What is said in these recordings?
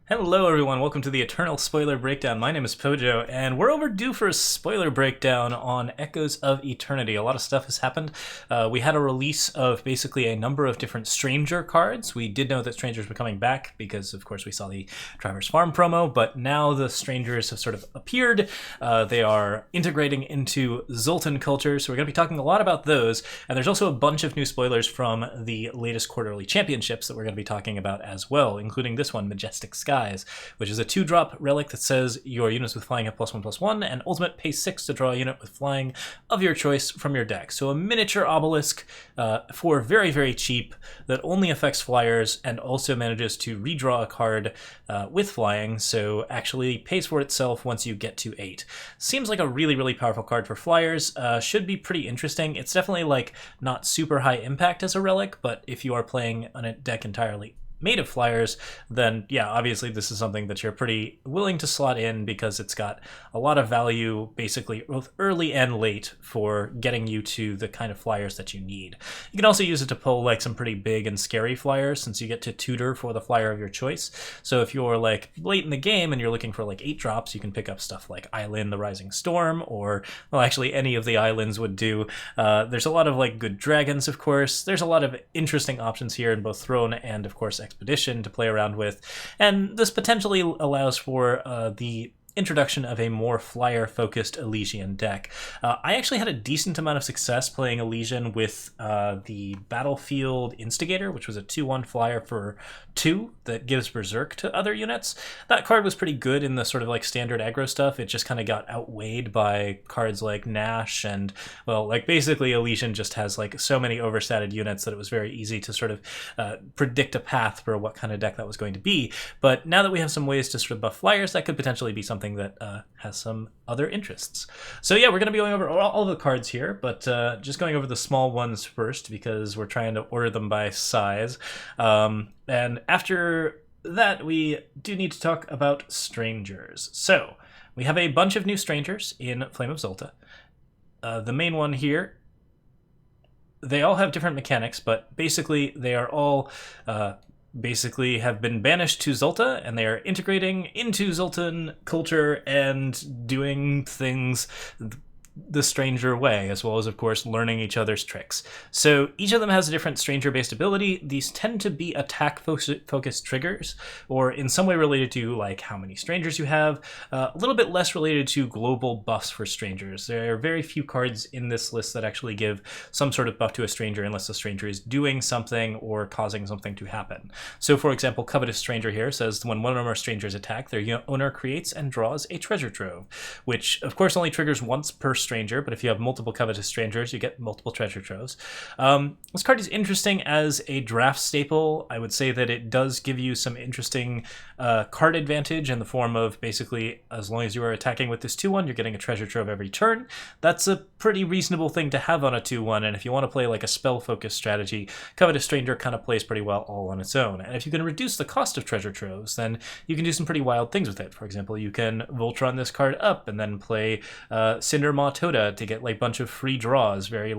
Hello everyone, welcome to the Eternal Spoiler Breakdown. My name is Pojo, and we're overdue for a spoiler breakdown on Echoes of Eternity. A lot of stuff has happened. We had a release of basically a number of different Stranger cards. We did know that Strangers were coming back because, of course, we saw the Traverse Farm promo, but now the Strangers have sort of appeared. They are integrating into Zoltan culture, so we're going to be talking a lot about those. And there's also a bunch of new spoilers from the latest quarterly championships that we're going to be talking about as well, including this one, Majestic Sky, which is a 2-drop relic that says your units with flying have +1/+1, and ultimate pays 6 to draw a unit with flying of your choice from your deck. So a miniature obelisk for very, very cheap that only affects flyers and also manages to redraw a card with flying, so actually pays for itself once you get to 8. Seems like a really, really powerful card for flyers. Should be pretty interesting. It's definitely like not super high impact as a relic, but if you are playing on a deck entirely made of flyers, then yeah, obviously this is something that you're pretty willing to slot in because it's got a lot of value basically both early and late for getting you to the kind of flyers that you need. You can also use it to pull like some pretty big and scary flyers since you get to tutor for the flyer of your choice. So if you're like late in the game and you're looking for like 8 drops, you can pick up stuff like Island the Rising Storm, or well, actually any of the islands would do. There's a lot of like good dragons, of course. There's a lot of interesting options here in both Throne and of course Expedition to play around with, and this potentially allows for the introduction of a more flyer-focused Elysian deck. I actually had a decent amount of success playing Elysian with the Battlefield Instigator, which was a 2/1 flyer for 2 that gives Berserk to other units. That card was pretty good in the sort of like standard aggro stuff. It just kind of got outweighed by cards like Nash and, well, like basically Elysian just has like so many overstated units that it was very easy to sort of predict a path for what kind of deck that was going to be. But now that we have some ways to sort of buff flyers, that could potentially be something that has some other interests. So yeah, we're going to be going over all the cards here, but just going over the small ones first because we're trying to order them by size. And after that, we do need to talk about Strangers. So we have a bunch of new Strangers in Flame of Zolta. The main one here, they all have different mechanics, but basically they are all basically have been banished to Zolta, and they are integrating into Zoltan culture and doing things the Stranger way, as well as, of course, learning each other's tricks. So each of them has a different Stranger-based ability. These tend to be attack-focused triggers, or in some way related to like how many Strangers you have, a little bit less related to global buffs for Strangers. There are very few cards in this list that actually give some sort of buff to a Stranger unless the Stranger is doing something or causing something to happen. So, for example, Covetous Stranger here says when one or more Strangers attack, their owner creates and draws a treasure trove, which, of course, only triggers once per Stranger, but if you have multiple Covetous Strangers, you get multiple treasure troves. This card is interesting as a draft staple. I would say that it does give you some interesting card advantage in the form of basically, as long as you are attacking with this 2/1, you're getting a treasure trove every turn. That's a pretty reasonable thing to have on a 2/1, and if you want to play like a spell-focused strategy, Covetous Stranger kind of plays pretty well all on its own. And if you can reduce the cost of treasure troves, then you can do some pretty wild things with it. For example, you can Voltron this card up and then play Cinder Maw Toda to get like a bunch of free draws, very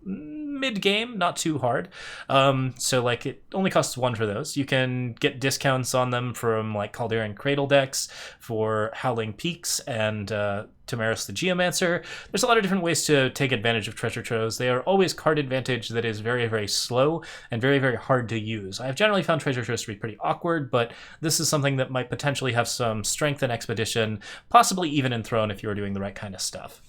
mid-game, not too hard. So like it only costs 1 for those. You can get discounts on them from like Calderian Cradle decks for Howling Peaks and Tamaris the Geomancer. There's a lot of different ways to take advantage of treasure troves. They are always card advantage that is very, very slow and very, very hard to use. I've generally found treasure troves to be pretty awkward, but this is something that might potentially have some strength in Expedition, possibly even in Throne if you were doing the right kind of stuff.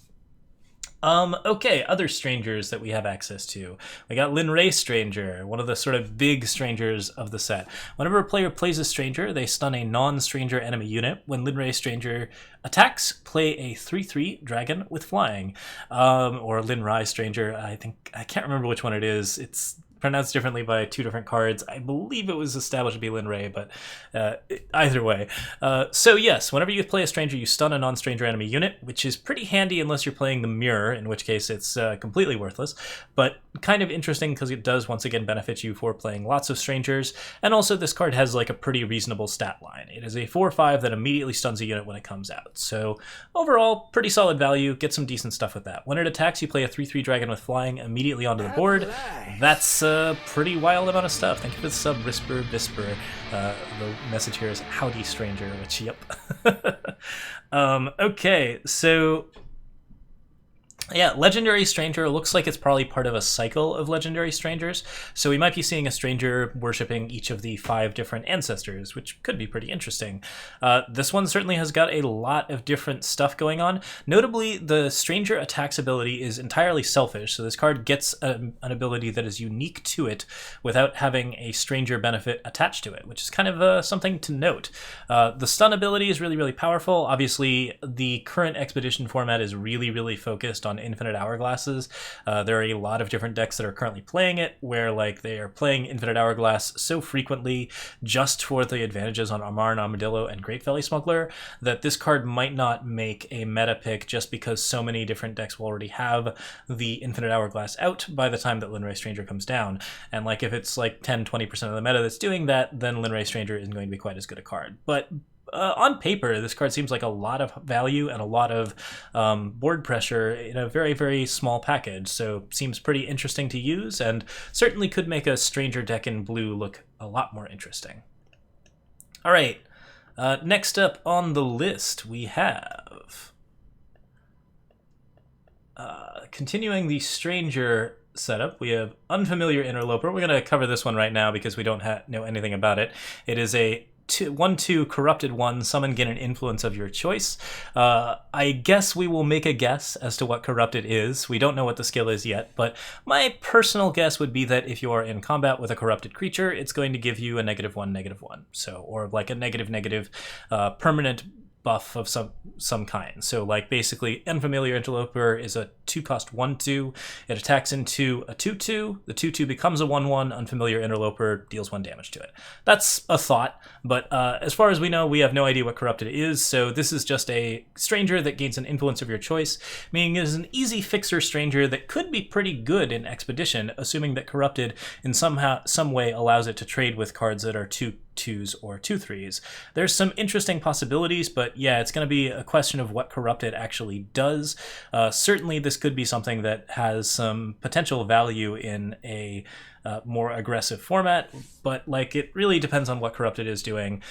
Okay, other Strangers that we have access to. We got Lin Raise Stranger, one of the sort of big Strangers of the set. Whenever a player plays a Stranger, they stun a non-Stranger enemy unit. When Lin Raise Stranger attacks, play a 3/3 dragon with flying. Or Lin Raise Stranger, I can't remember which one it is. It's pronounced differently by 2 different cards. I believe it was established to be Lin Ray, but either way. So yes, whenever you play a Stranger, you stun a non-Stranger enemy unit, which is pretty handy unless you're playing the Mirror, in which case it's completely worthless, but kind of interesting because it does once again benefit you for playing lots of Strangers, and also this card has like a pretty reasonable stat line. It is a 4/5 that immediately stuns a unit when it comes out. So overall, pretty solid value. Get some decent stuff with that. When it attacks, you play a 3/3 dragon with flying immediately onto the board. That's a pretty wild amount of stuff. Thank you for the sub, Risper Visper. The message here is howdy stranger, which, yep. Okay, so yeah, Legendary Stranger looks like it's probably part of a cycle of Legendary Strangers, so we might be seeing a stranger worshipping each of the 5 different ancestors, which could be pretty interesting. This one certainly has got a lot of different stuff going on. Notably, the Stranger attacks ability is entirely selfish, so this card gets an ability that is unique to it without having a Stranger benefit attached to it, which is kind of something to note. The stun ability is really, really powerful. Obviously, the current Expedition format is really, really focused on Infinite Hourglasses. There are a lot of different decks that are currently playing it, where like they are playing Infinite Hourglass so frequently just for the advantages on Armar and Armadillo and Great Valley Smuggler that this card might not make a meta pick just because so many different decks will already have the Infinite Hourglass out by the time that Lin Raise Stranger comes down. And like if it's like 10-20% of the meta that's doing that, then Lin Raise Stranger isn't going to be quite as good a card. But on paper, this card seems like a lot of value and a lot of board pressure in a very, very small package, so seems pretty interesting to use and certainly could make a Stranger deck in blue look a lot more interesting. All right, next up on the list we have, continuing the Stranger setup, we have Unfamiliar Interloper. We're going to cover this one right now because we don't know anything about it. It is a 1/2 corrupted 1, summon, get an influence of your choice. I guess we will make a guess as to what corrupted is. We don't know what the skill is yet, but my personal guess would be that if you are in combat with a corrupted creature, it's going to give you a -1/-1. So, or like a negative permanent buff of some kind. So like basically Unfamiliar Interloper is a 2-cost 1/2. It attacks into a 2/2. The 2/2 becomes a 1/1. Unfamiliar Interloper deals 1 damage to it. That's a thought, but as far as we know, we have no idea what corrupted is, so this is just a stranger that gains an influence of your choice, meaning it is an easy fixer stranger that could be pretty good in Expedition, assuming that corrupted in some way allows it to trade with cards that are 2/2s or 2/3s. There's some interesting possibilities, but yeah, it's going to be a question of what corrupted actually does. Certainly this could be something that has some potential value in a more aggressive format, but like it really depends on what corrupted is doing.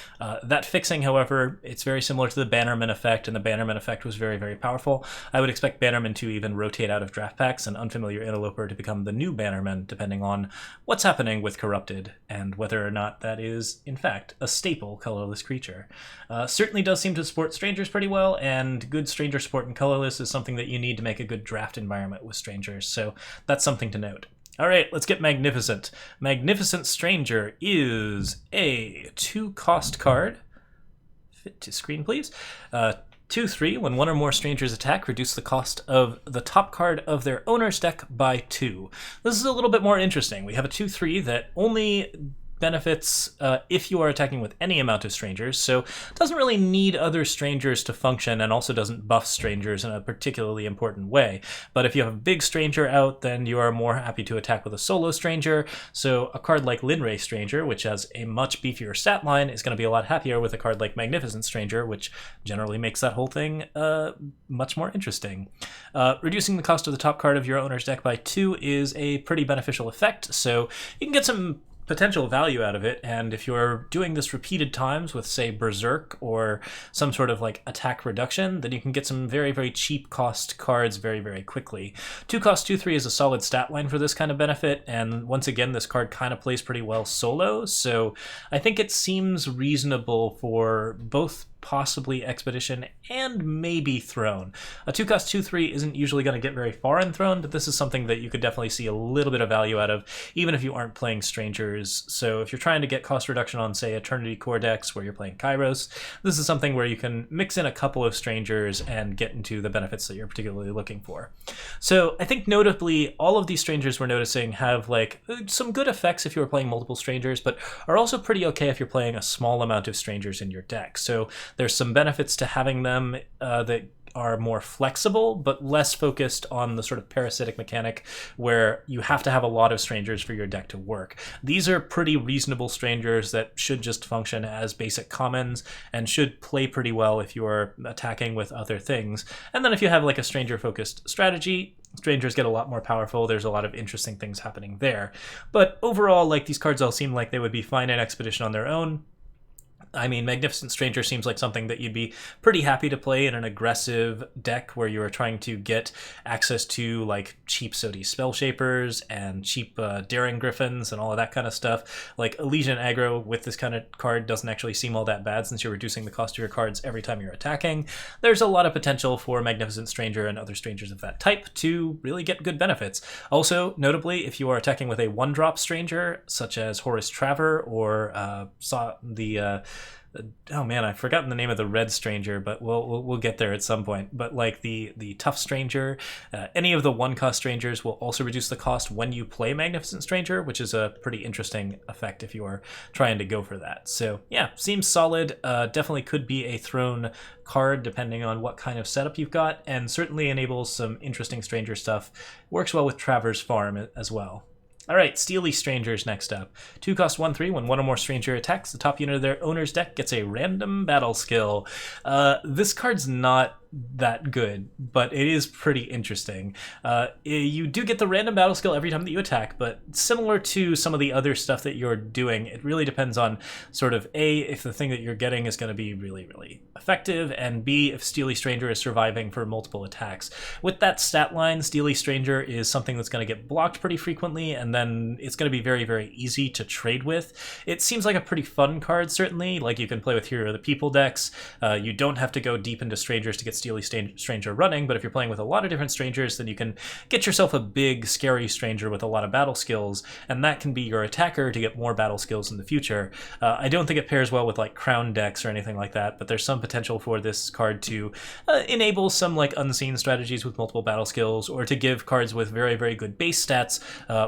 That fixing, however, it's very similar to the Bannerman effect, and the Bannerman effect was very, very powerful. I would expect Bannerman to even rotate out of draft packs and Unfamiliar Interloper to become the new Bannerman, depending on what's happening with corrupted and whether or not that is, in fact, a staple colorless creature. Certainly does seem to support strangers pretty well, and good stranger support in colorless is something that you need to make a good draft environment with strangers, so that's something to note. All right, let's get Magnificent. Magnificent Stranger is a 2-cost card. Fit to screen, please. 2/3. When 1 or more strangers attack, reduce the cost of the top card of their owner's deck by 2. This is a little bit more interesting. We have a 2/3 that only benefits if you are attacking with any amount of strangers, so it doesn't really need other strangers to function and also doesn't buff strangers in a particularly important way. But if you have a big stranger out, then you are more happy to attack with a solo stranger, so a card like Lin Raise Stranger, which has a much beefier stat line, is going to be a lot happier with a card like Magnificent Stranger, which generally makes that whole thing much more interesting. Reducing the cost of the top card of your owner's deck by 2 is a pretty beneficial effect, so you can get some potential value out of it, and if you're doing this repeated times with, say, Berserk or some sort of like attack reduction, then you can get some very, very cheap cost cards very, very quickly. 2-cost 2/3 is a solid stat line for this kind of benefit, and once again, this card kind of plays pretty well solo, so I think it seems reasonable for both possibly Expedition and maybe Throne. A 2-cost 2/3 isn't usually going to get very far in Throne, but this is something that you could definitely see a little bit of value out of, even if you aren't playing strangers. So if you're trying to get cost reduction on, say, Eternity Core decks where you're playing Kairos, this is something where you can mix in a couple of strangers and get into the benefits that you're particularly looking for. So I think notably, all of these strangers we're noticing have like some good effects if you're playing multiple strangers, but are also pretty okay if you're playing a small amount of strangers in your deck. So there's some benefits to having them that are more flexible, but less focused on the sort of parasitic mechanic where you have to have a lot of strangers for your deck to work. These are pretty reasonable strangers that should just function as basic commons and should play pretty well if you are attacking with other things. And then if you have like a stranger-focused strategy, strangers get a lot more powerful. There's a lot of interesting things happening there. But overall, like, these cards all seem like they would be fine in Expedition on their own. I mean, Magnificent Stranger seems like something that you'd be pretty happy to play in an aggressive deck where you are trying to get access to, like, cheap Sodi Spell Shapers and cheap Daring Griffins and all of that kind of stuff. Like, Elysian aggro with this kind of card doesn't actually seem all that bad since you're reducing the cost of your cards every time you're attacking. There's a lot of potential for Magnificent Stranger and other strangers of that type to really get good benefits. Also, notably, if you are attacking with a one-drop stranger, such as Horus Traver or oh man, I've forgotten the name of the red stranger, but we'll get there at some point. But like the tough stranger, any of the one-cost strangers will also reduce the cost when you play Magnificent Stranger, which is a pretty interesting effect if you are trying to go for that. So yeah, seems solid. Definitely could be a thrown card depending on what kind of setup you've got, and certainly enables some interesting stranger stuff. Works well with Traverse Farm as well. Alright, Steely Strangers next up. 2 cost 1/3. When one or more stranger attacks, the top unit of their owner's deck gets a random battle skill. This card's not that good, but it is pretty interesting. You do get the random battle skill every time that you attack, but similar to some of the other stuff that you're doing, it really depends on sort of A, if the thing that you're getting is going to be really, really effective, and B, if Steely Stranger is surviving for multiple attacks. With that stat line, Steely Stranger is something that's going to get blocked pretty frequently, and then it's going to be very, very easy to trade with. It seems like a pretty fun card, certainly. Like, you can play with Hero of the People decks. You don't have to go deep into strangers to get Steely Stranger running, but if you're playing with a lot of different strangers, then you can get yourself a big, scary stranger with a lot of battle skills, and that can be your attacker to get more battle skills in the future. I don't think it pairs well with like Crown decks or anything like that, but there's some potential for this card to enable some like unseen strategies with multiple battle skills, or to give cards with very, very good base stats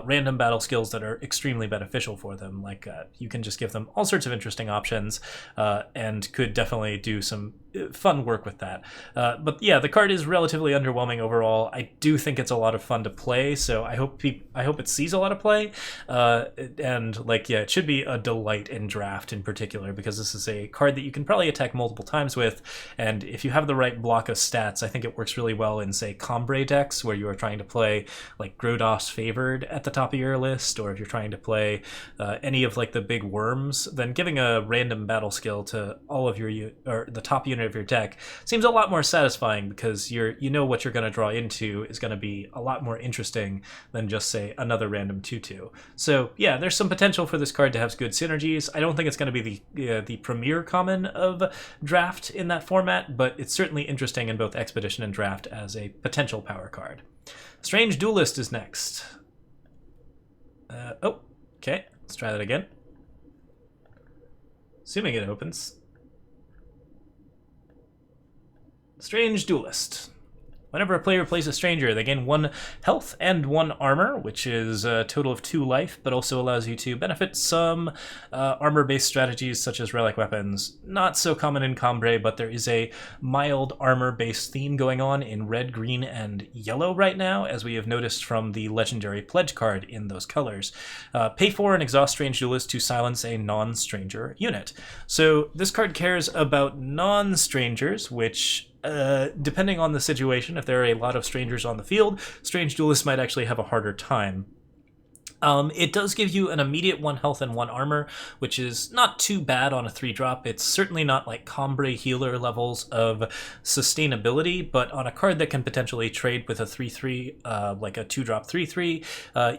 random battle skills that are extremely beneficial for them. Like, you can just give them all sorts of interesting options, and could definitely do some fun work with that. But yeah, the card is relatively underwhelming overall. I do think it's a lot of fun to play, so I hope it sees a lot of play. And like, yeah, it should be a delight in draft in particular, because this is a card that you can probably attack multiple times with, and if you have the right block of stats, I think it works really well in, say, Combre decks, where you are trying to play like Grodos Favored at the top of your list, or if you're trying to play any of like the big worms, then giving a random battle skill to all of your or the top unit of your deck seems a lot more satisfying, because you know what you're going to draw into is going to be a lot more interesting than just, say, another random 2/2. So yeah, there's some potential for this card to have good synergies. I don't think it's going to be the premier common of draft in that format, but it's certainly interesting in both Expedition and Draft as a potential power card. Strange Duelist is next. Oh, okay, let's try that again. Assuming it opens. Strange Duelist. Whenever a player plays a stranger, they gain 1 health and 1 armor, which is a total of 2 life, but also allows you to benefit some armor-based strategies such as relic weapons. Not so common in Combre, but there is a mild armor-based theme going on in red, green, and yellow right now, as we have noticed from the legendary pledge card in those colors. Pay 4 and exhaust Strange Duelist to silence a non-stranger unit. So this card cares about non-strangers, which depending on the situation, if there are a lot of strangers on the field, Strange Duelist might actually have a harder time. It does give you an immediate 1 health and 1 armor, which is not too bad on a 3-drop. It's certainly not like Combre healer levels of sustainability, but on a card that can potentially trade with a 3/3, like a 2-drop 3/3,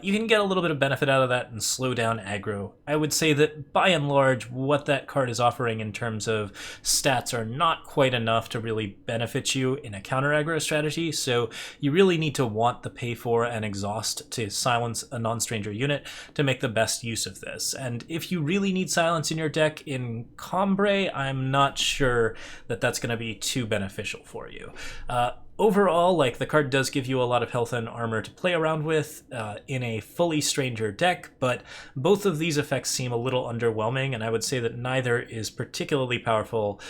you can get a little bit of benefit out of that and slow down aggro. I would say that by and large, what that card is offering in terms of stats are not quite enough to really benefit you in a counter aggro strategy, so you really need to want the pay for and exhaust to silence a non-stranger unit to make the best use of this. And if you really need silence in your deck in Combre, I'm not sure that that's going to be too beneficial for you. overall, like, the card does give you a lot of health and armor to play around with in a fully Stranger deck, but both of these effects seem a little underwhelming, and I would say that neither is particularly powerful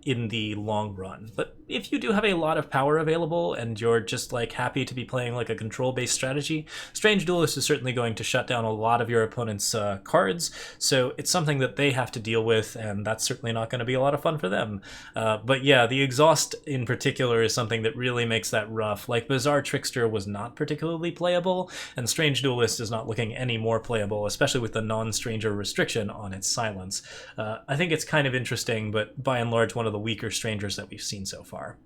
in the long run. But if you do have a lot of power available and you're just like happy to be playing like a control-based strategy, Strange Duelist is certainly going to shut down a lot of your opponent's cards, so it's something that they have to deal with, and that's certainly not going to be a lot of fun for them. But yeah, the exhaust in particular is something that really makes that rough. Like, Bizarre Trickster was not particularly playable, and Strange Duelist is not looking any more playable, especially with the non-stranger restriction on its silence. I think it's kind of interesting, but by and large one of the weaker strangers that we've seen so far.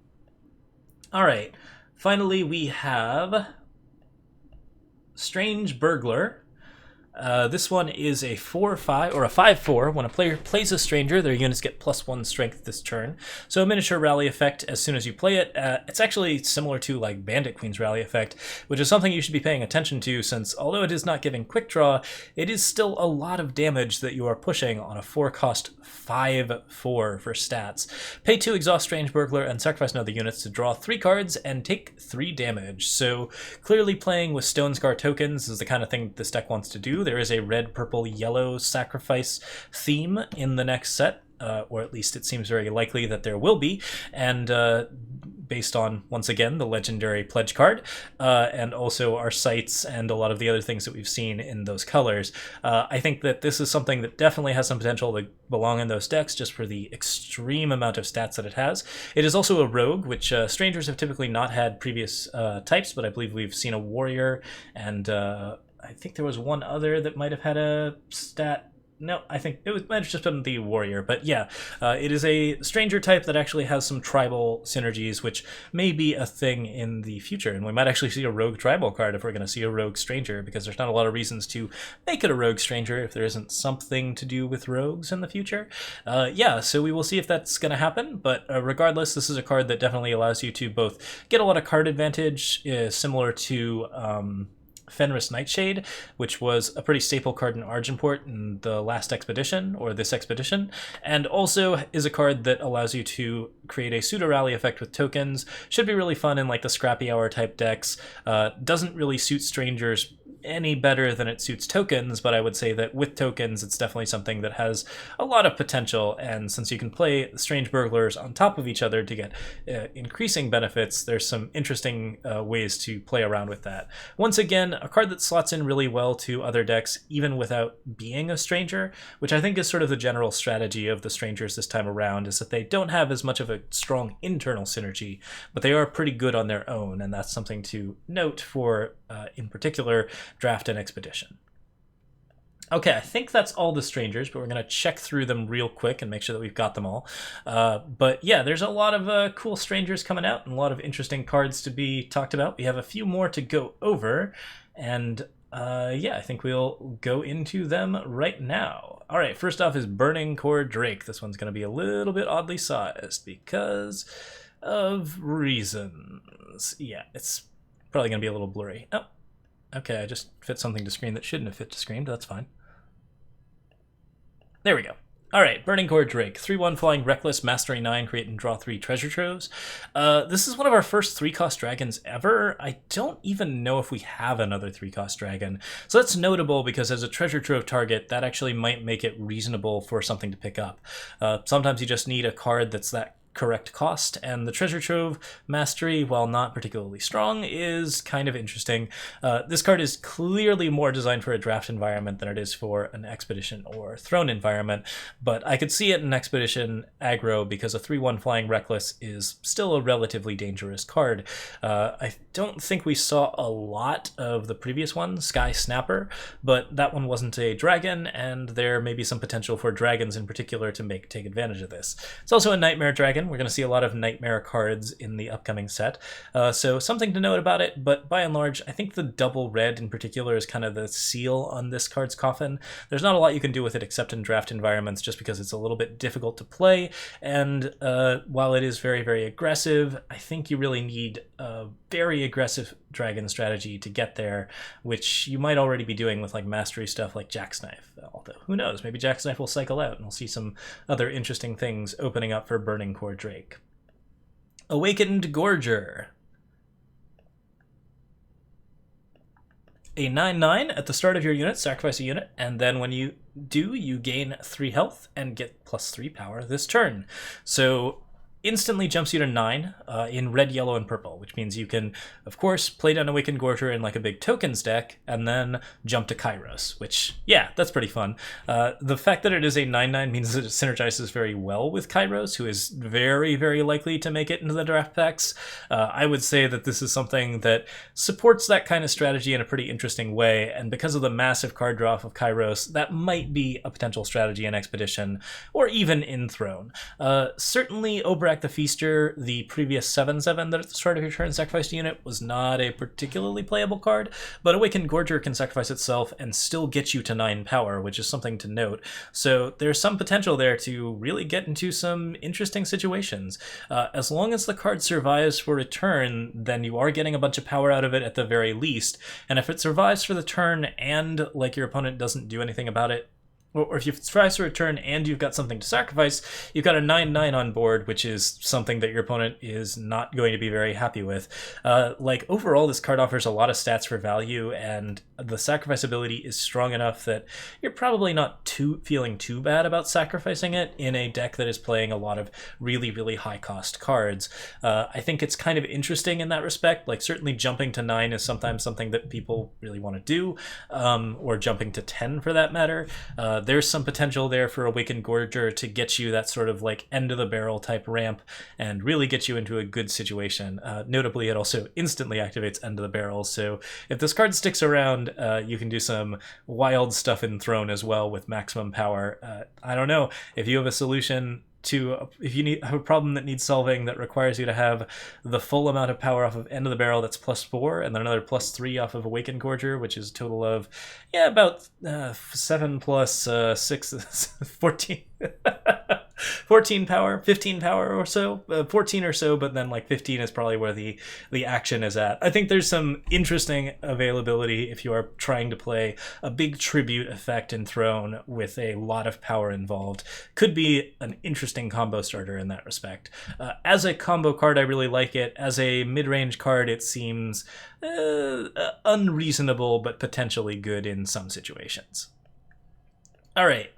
Alright, finally we have Strange Burglar. This one is a 4/5 or a 5/4. When a player plays a stranger, their units get +1 strength this turn. So a miniature rally effect as soon as you play it. It's actually similar to like Bandit Queen's rally effect, which is something you should be paying attention to, since although it is not giving quick draw, it is still a lot of damage that you are pushing on a 4-cost 5/4 for stats. Pay 2 exhaust Strange Burglar and sacrifice another units to draw 3 cards and take 3 damage. So clearly playing with Stone Scar tokens is the kind of thing this deck wants to do. There is a red, purple, yellow sacrifice theme in the next set, or at least it seems very likely that there will be, and based on, once again, the legendary pledge card, and also our sights and a lot of the other things that we've seen in those colors. I think that this is something that definitely has some potential to belong in those decks just for the extreme amount of stats that it has. It is also a rogue, which strangers have typically not had previous types, but I believe we've seen a warrior, and I think there was one other that might have had a stat. No, I think it might have just been the warrior, but yeah, it is a stranger type that actually has some tribal synergies, which may be a thing in the future, and we might actually see a rogue tribal card if we're going to see a rogue stranger, because there's not a lot of reasons to make it a rogue stranger if there isn't something to do with rogues in the future. Yeah, so we will see if that's going to happen, but regardless, this is a card that definitely allows you to both get a lot of card advantage, similar to Fenris Nightshade, which was a pretty staple card in Argenport in the last expedition, or this expedition, and also is a card that allows you to create a pseudo-rally effect with tokens. Should be really fun in like the Scrappy Hour type decks. Doesn't really suit strangers any better than it suits tokens, but I would say that with tokens it's definitely something that has a lot of potential, and since you can play Strange Burglars on top of each other to get increasing benefits, there's some interesting ways to play around with that. Once again, a card that slots in really well to other decks even without being a stranger, which I think is sort of the general strategy of the strangers this time around, is that they don't have as much of a strong internal synergy, but they are pretty good on their own, and that's something to note for, in particular, Draft and Expedition. Okay, I think that's all the strangers, but we're going to check through them real quick and make sure that we've got them all. But yeah, there's a lot of cool strangers coming out and a lot of interesting cards to be talked about. We have a few more to go over, and yeah, I think we'll go into them right now. All right, first off is Burning Core Drake. This one's going to be a little bit oddly sized because of reasons. Yeah, it's probably going to be a little blurry. Oh, okay, I just fit something to screen that shouldn't have fit to screen, but that's fine. There we go. Alright, Burning Core Drake. 3/1 Flying Reckless, Mastery 9, create and draw 3 treasure troves. This is one of our first 3-cost dragons ever. I don't even know if we have another 3-cost dragon. So that's notable because as a treasure trove target, that actually might make it reasonable for something to pick up. Sometimes you just need a card that's that correct cost, and the treasure trove mastery, while not particularly strong, is kind of interesting. This card is clearly more designed for a draft environment than it is for an expedition or throne environment, but I could see it in expedition aggro because a 3/1 Flying Reckless is still a relatively dangerous card. I don't think we saw a lot of the previous one, Sky Snapper, but that one wasn't a dragon, and there may be some potential for dragons in particular to take advantage of this. It's also a Nightmare Dragon. We're going to see a lot of Nightmare cards in the upcoming set, so something to note about it, but by and large, I think the double red in particular is kind of the seal on this card's coffin. There's not a lot you can do with it except in draft environments, just because it's a little bit difficult to play, and while it is very, very aggressive, I think you really need a very aggressive dragon strategy to get there, which you might already be doing with like mastery stuff like Jacksnife, although who knows, maybe Jacksnife will cycle out and we'll see some other interesting things opening up for Burning Core Drake. Awakened Gorger. A 9/9 at the start of your unit, sacrifice a unit, and then when you do, you gain 3 health and get +3 power this turn. So instantly jumps you to 9 in red, yellow, and purple, which means you can, of course, play down Awakened Gorger in like a big tokens deck, and then jump to Kairos, which, yeah, that's pretty fun. The fact that it is a 9/9 means that it synergizes very well with Kairos, who is very, very likely to make it into the draft packs. I would say that this is something that supports that kind of strategy in a pretty interesting way, and because of the massive card draw of Kairos, that might be a potential strategy in Expedition, or even in Throne. Certainly, Obrak the Feaster, the previous 7/7 that at the start of your turn sacrificed a unit, was not a particularly playable card, but Awakened Gorger can sacrifice itself and still get you to 9 power, which is something to note. So there's some potential there to really get into some interesting situations. As long as the card survives for a turn, then you are getting a bunch of power out of it at the very least, and if it survives for the turn and like your opponent doesn't do anything about it, or if you try to return and you've got something to sacrifice, you've got a 9/9 on board, which is something that your opponent is not going to be very happy with. Like, overall, this card offers a lot of stats for value, and the sacrifice ability is strong enough that you're probably not feeling too bad about sacrificing it in a deck that is playing a lot of really, really high-cost cards. I think it's kind of interesting in that respect. Like, certainly jumping to 9 is sometimes something that people really want to do, or jumping to 10 for that matter. There's some potential there for Awakened Gorger to get you that sort of like end-of-the-barrel type ramp and really get you into a good situation. Notably, it also instantly activates end-of-the-barrel, so if this card sticks around, you can do some wild stuff in Throne as well with maximum power. I don't know, if you have a solution if you have a problem that needs solving that requires you to have the full amount of power off of End of the Barrel, that's +4, and then another +3 off of Awakened Gorger, which is a total of, yeah, about 7 plus 6, 14. 14 power, 15 power or so, 14 or so, but then like 15 is probably where the action is at. I think there's some interesting availability if you are trying to play a big tribute effect in Throne with a lot of power involved. Could be an interesting combo starter in that respect. As a combo card, I really like it. As a mid-range card, it seems unreasonable, but potentially good in some situations. All right.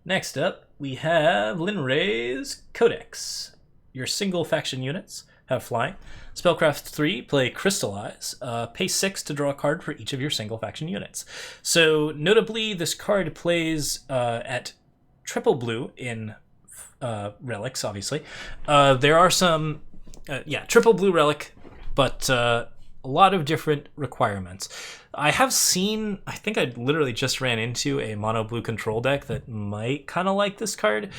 Next up, we have Lin Raise Codex. Your single faction units have flying. Spellcraft 3, play Crystallize. Pay 6 to draw a card for each of your single faction units. So notably, this card plays at triple blue in relics, obviously. There are some, triple blue relic, but a lot of different requirements. I have seen, I think I literally just ran into a mono blue control deck that might kind of like this card.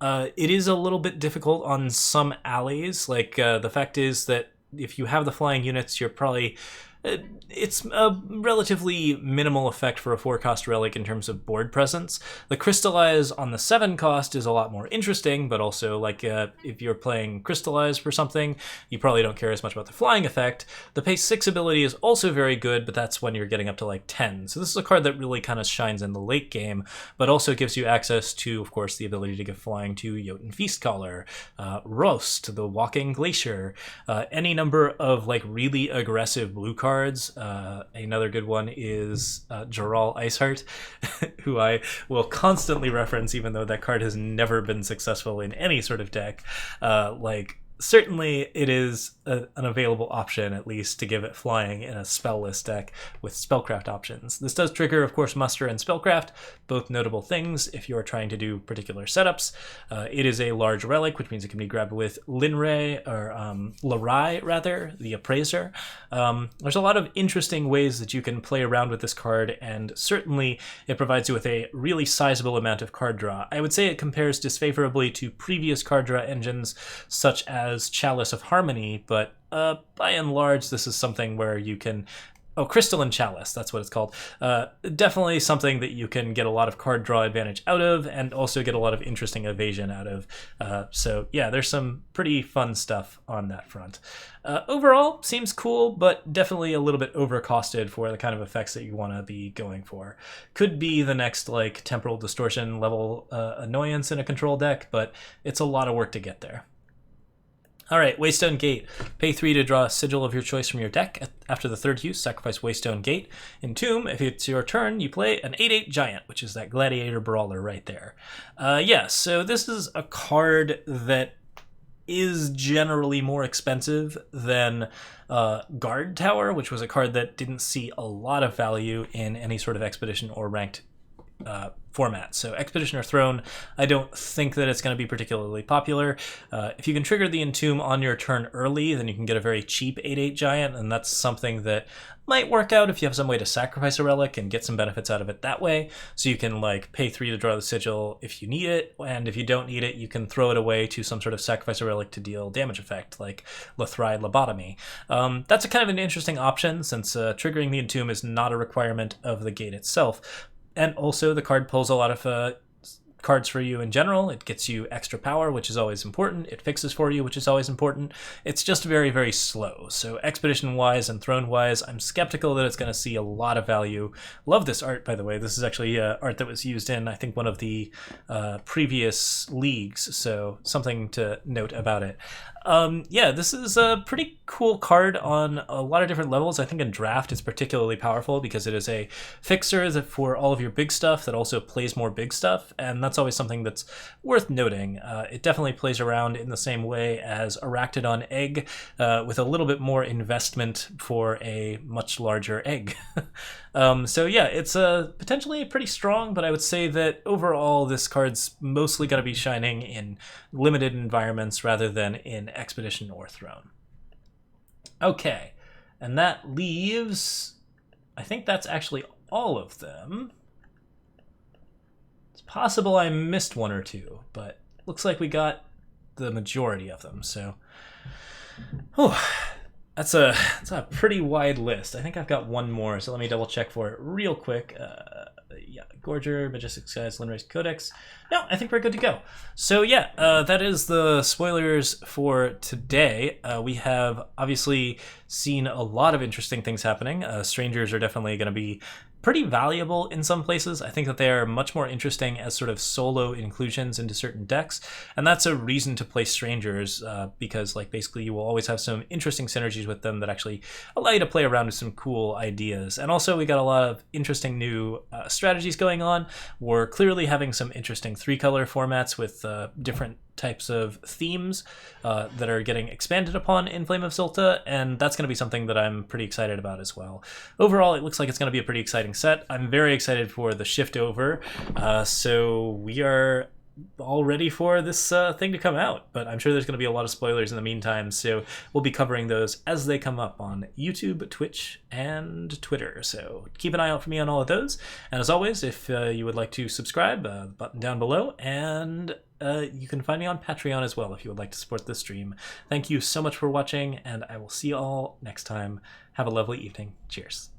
It is a little bit difficult on some allies. Like, the fact is that if you have the flying units, you're probably... It's a relatively minimal effect for a 4-cost relic in terms of board presence. The Crystallize on the 7 cost is a lot more interesting, but also, like, if you're playing Crystallize for something, you probably don't care as much about the flying effect. The Pay 6 ability is also very good, but that's when you're getting up to like 10. So this is a card that really kind of shines in the late game, but also gives you access to, of course, the ability to give flying to Jotun Feastcaller, Roast, the Walking Glacier, any number of like really aggressive blue cards. Another good one is Jaral Iceheart, who I will constantly reference, even though that card has never been successful in any sort of deck. Certainly it is an available option, at least, to give it flying in a spell-less deck with spellcraft options. This does trigger, of course, muster and spellcraft, both notable things if you are trying to do particular setups. It is a large relic, which means it can be grabbed with Lin Raise, or Larai, rather, the Appraiser. There's a lot of interesting ways that you can play around with this card, and certainly it provides you with a really sizable amount of card draw. I would say it compares disfavorably to previous card draw engines, such as Chalice of Harmony, but by and large, this is something where you can... Oh, Crystalline Chalice, that's what it's called. Definitely something that you can get a lot of card draw advantage out of, and also get a lot of interesting evasion out of. So yeah, there's some pretty fun stuff on that front. Overall, seems cool, but definitely a little bit overcosted for the kind of effects that you want to be going for. Could be the next like Temporal Distortion level annoyance in a control deck, but it's a lot of work to get there. All right, Waystone Gate. Pay 3 to draw a sigil of your choice from your deck. After the third use, sacrifice Waystone Gate. Entomb, if it's your turn, you play an 8/8 Giant, which is that Gladiator Brawler right there. Yeah, so this is a card that is generally more expensive than Guard Tower, which was a card that didn't see a lot of value in any sort of Expedition or Ranked format. So Expedition or Throne, I don't think that it's going to be particularly popular. If you can trigger the Entomb on your turn early, then you can get a very cheap 8/8 Giant, and that's something that might work out if you have some way to sacrifice a relic and get some benefits out of it that way. So you can like pay 3 to draw the sigil if you need it, and if you don't need it, you can throw it away to some sort of sacrifice a relic to deal damage effect, like Lethrai Lobotomy. That's a kind of an interesting option, since triggering the Entomb is not a requirement of the gate itself. And also, the card pulls a lot of cards for you in general. It gets you extra power, which is always important. It fixes for you, which is always important. It's just very, very slow. So Expedition-wise and Throne-wise, I'm skeptical that it's going to see a lot of value. Love this art, by the way. This is actually art that was used in, I think, one of the previous leagues, so something to note about it. Yeah, this is a pretty cool card on a lot of different levels. I think in Draft it's particularly powerful because it is a fixer that for all of your big stuff that also plays more big stuff, and that's always something that's worth noting. It definitely plays around in the same way as Arachnidon Egg, with a little bit more investment for a much larger egg. So yeah, it's potentially pretty strong, but I would say that overall this card's mostly going to be shining in limited environments rather than in Expedition or Throne. Okay, and that leaves, I think that's actually all of them. It's possible I missed one or two, but looks like we got the majority of them, so that's a pretty wide list. I think I've got one more, so let me double check for it real quick. Yeah, Gorger, Majestic Skies, Lin Raise Codex. No, I think we're good to go. So yeah, that is the spoilers for today. We have obviously seen a lot of interesting things happening. Strangers are definitely going to be pretty valuable in some places. I think that they are much more interesting as sort of solo inclusions into certain decks, and that's a reason to play Strangers, because like basically you will always have some interesting synergies with them that actually allow you to play around with some cool ideas. And also we got a lot of interesting new strategies going on. We're clearly having some interesting 3-color formats with different types of themes that are getting expanded upon in Flame of Zolta, and that's going to be something that I'm pretty excited about as well. Overall, it looks like it's going to be a pretty exciting set. I'm very excited for the shift over, so we are all ready for this thing to come out, but I'm sure there's going to be a lot of spoilers in the meantime, so we'll be covering those as they come up on YouTube, Twitch, and Twitter, so keep an eye out for me on all of those. And as always, if you would like to subscribe, the button down below, and you can find me on Patreon as well if you would like to support this stream. Thank you so much for watching, and I will see you all next time. Have a lovely evening. Cheers.